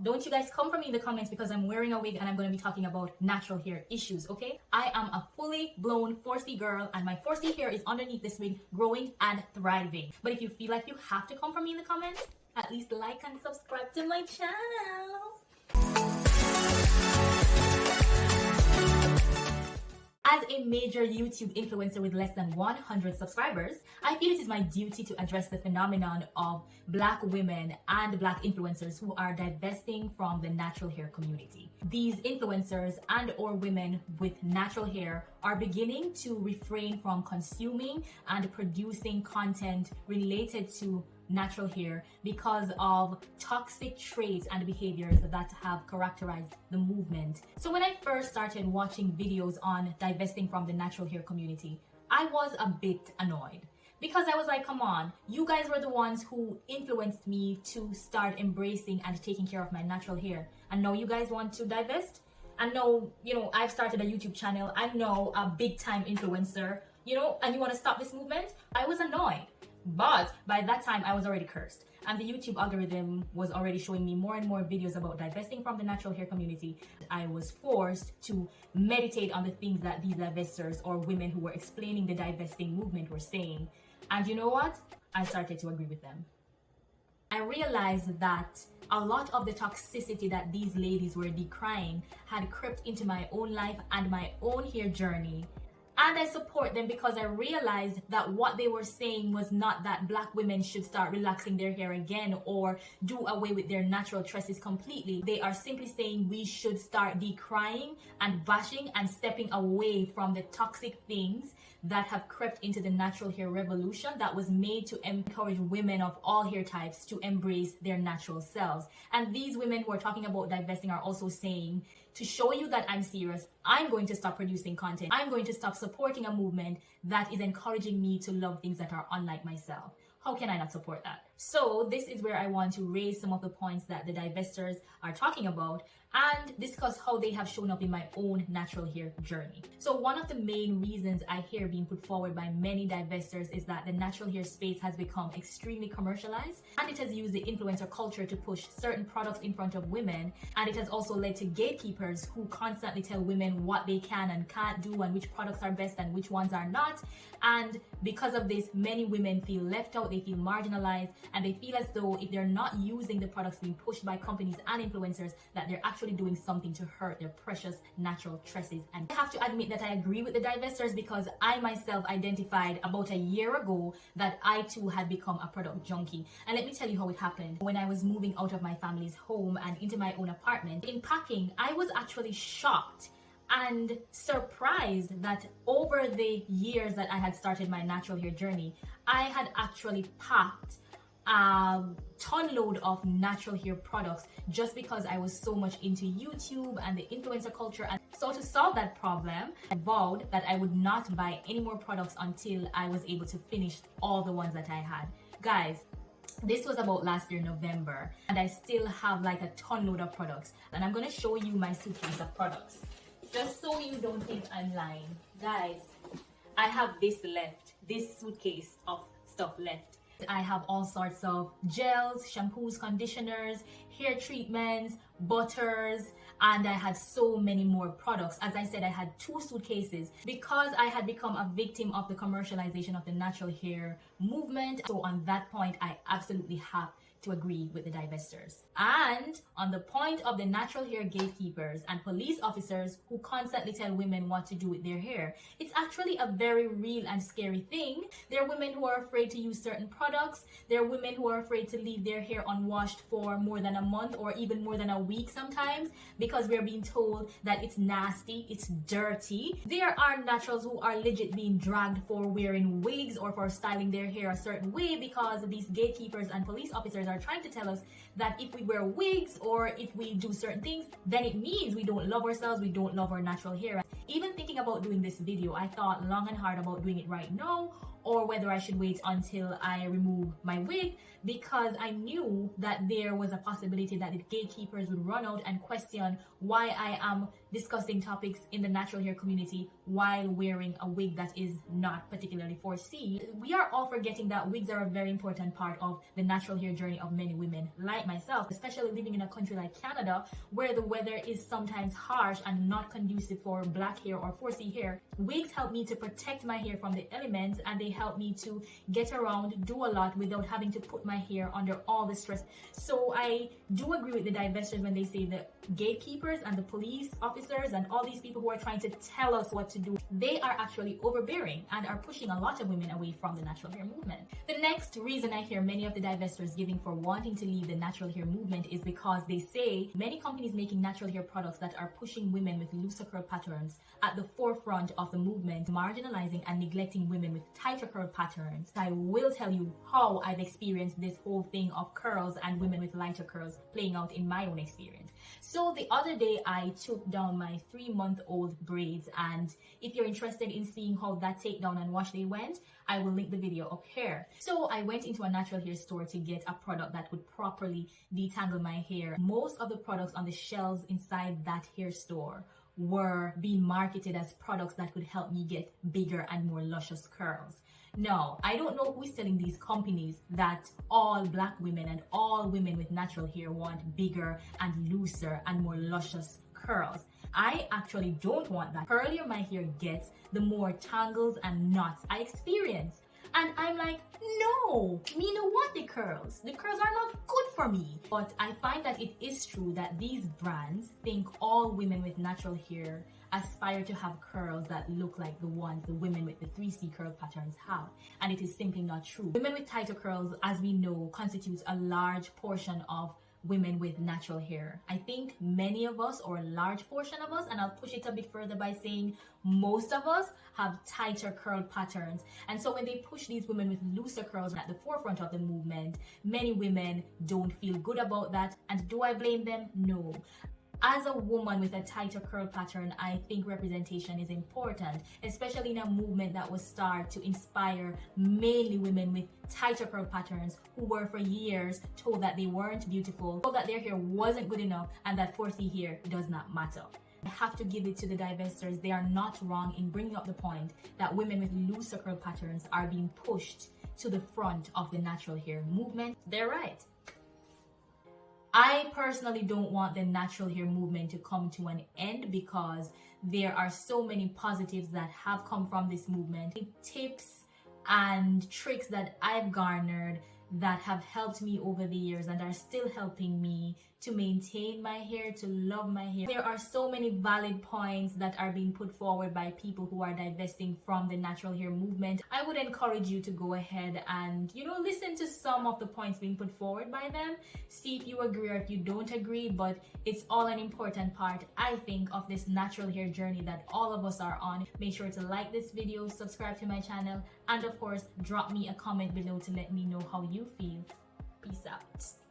Don't you guys come for me in the comments because I'm wearing a wig and I'm going to be talking about natural hair issues, okay? I am a fully blown 4C girl and my 4C hair is underneath this wig, growing and thriving. But if you feel like you have to come for me in the comments, at least like and subscribe to my channel. As a major YouTube influencer with less than 100 subscribers, I feel it is my duty to address the phenomenon of Black women and Black influencers who are divesting from the natural hair community. These influencers and or women with natural hair are beginning to refrain from consuming and producing content related to natural hair because of toxic traits and behaviors that have characterized the movement. So when I first started watching videos on divesting from the natural hair community, I was a bit annoyed because I was like, come on, you guys were the ones who influenced me to start embracing and taking care of my natural hair, and now you guys want to divest? And now, I've started a YouTube channel, I'm now a big time influencer, and you want to stop this movement? I was annoyed. But by that time, I was already cursed. And the YouTube algorithm was already showing me more and more videos about divesting from the natural hair community. I was forced to meditate on the things that these divestors or women who were explaining the divesting movement were saying. And you know what? I started to agree with them. I realized that a lot of the toxicity that these ladies were decrying had crept into my own life and my own hair journey. And I support them because I realized that what they were saying was not that Black women should start relaxing their hair again or do away with their natural tresses completely. They are simply saying we should start decrying and bashing and stepping away from the toxic things that have crept into the natural hair revolution that was made to encourage women of all hair types to embrace their natural selves. And these women who are talking about divesting are also saying, to show you that I'm serious, I'm going to stop producing content. I'm going to stop supporting a movement that is encouraging me to love things that are unlike myself. How can I not support that? So this is where I want to raise some of the points that the divestors are talking about and discuss how they have shown up in my own natural hair journey. So one of the main reasons I hear being put forward by many divestors is that the natural hair space has become extremely commercialized, and it has used the influencer culture to push certain products in front of women, and it has also led to gatekeepers who constantly tell women what they can and can't do and which products are best and which ones are not. And because of this, many women feel left out, they feel marginalized, and they feel as though if they're not using the products being pushed by companies and influencers, that they're actually doing something to hurt their precious natural tresses. And I have to admit that I agree with the divestors because I myself identified about a year ago that I too had become a product junkie. And let me tell you how it happened. When I was moving out of my family's home and into my own apartment, in packing, I was actually shocked and surprised that over the years that I had started my natural hair journey, I had actually packed a ton load of natural hair products just because I was so much into YouTube and the influencer culture. And so to solve that problem, I vowed that I would not buy any more products until I was able to finish all the ones that I had. Guys, this was about last year, November, and I still have like a ton load of products. And I'm gonna show you my suitcase of products, just so you don't think I'm lying. Guys, I have this suitcase of stuff left. I have all sorts of gels, shampoos, conditioners, hair treatments, butters, and I had so many more products. As I said, I had 2 suitcases because I had become a victim of the commercialization of the natural hair movement. So on that point, I absolutely have to agree with the divestors. And on the point of the natural hair gatekeepers and police officers who constantly tell women what to do with their hair, it's actually a very real and scary thing. There are women who are afraid to use certain products. There are women who are afraid to leave their hair unwashed for more than a month or even more than a week sometimes because we're being told that it's nasty, it's dirty. There are naturals who are legit being dragged for wearing wigs or for styling their hair a certain way because these gatekeepers and police officers are trying to tell us that if we wear wigs or if we do certain things, then it means we don't love ourselves, we don't love our natural hair. Even thinking about doing this video, I thought long and hard about doing it right now or whether I should wait until I remove my wig, because I knew that there was a possibility that the gatekeepers would run out and question why I am discussing topics in the natural hair community while wearing a wig that is not particularly 4C. We are all forgetting that wigs are a very important part of the natural hair journey of many women like myself, especially living in a country like Canada where the weather is sometimes harsh and not conducive for black hair or 4C hair. Wigs help me to protect my hair from the elements, and they help me to get around, do a lot without having to put my hair under all the stress. So I do agree with the divestors when they say that gatekeepers and the police officers and all these people who are trying to tell us what to do, they are actually overbearing and are pushing a lot of women away from the natural hair movement. The next reason I hear many of the divestors giving for wanting to leave the natural hair movement is because they say many companies making natural hair products that are pushing women with looser curl patterns at the forefront of the movement, marginalizing and neglecting women with tighter curl patterns. I will tell you how I've experienced this whole thing of curls and women with lighter curls playing out in my own experience. So the other day I took down my 3-month-old braids, and if you're interested in seeing how that takedown and wash they went, I will link the video up here. So I went into a natural hair store to get a product that would properly detangle my hair. Most of the products on the shelves inside that hair store were being marketed as products that could help me get bigger and more luscious curls. Now, I don't know who's telling these companies that all black women and all women with natural hair want bigger and looser and more luscious curls. I actually don't want that. The curlier my hair gets, the more tangles and knots I experience. And I'm like, no, me no want the curls. The curls are not good for me. But I find that it is true that these brands think all women with natural hair aspire to have curls that look like the ones the women with the 3C curl patterns have. And it is simply not true. Women with tighter curls, as we know, constitutes a large portion of women with natural hair. I think many of us, or a large portion of us, and I'll push it a bit further by saying most of us, have tighter curl patterns. And so when they push these women with looser curls at the forefront of the movement, many women don't feel good about that. And do I blame them? No. As a woman with a tighter curl pattern, I think representation is important, especially in a movement that was started to inspire mainly women with tighter curl patterns who were for years told that they weren't beautiful, told that their hair wasn't good enough, and that 4C hair does not matter. I have to give it to the divestors. They are not wrong in bringing up the point that women with looser curl patterns are being pushed to the front of the natural hair movement. They're right. I personally don't want the natural hair movement to come to an end because there are so many positives that have come from this movement. Tips and tricks that I've garnered that have helped me over the years and are still helping me to maintain my hair, to love my hair. There are so many valid points that are being put forward by people who are divesting from the natural hair movement. I would encourage you to go ahead and, listen to some of the points being put forward by them. See if you agree or if you don't agree, but it's all an important part, I think, of this natural hair journey that all of us are on. Make sure to like this video, subscribe to my channel, and of course, drop me a comment below to let me know how you feel. Peace out.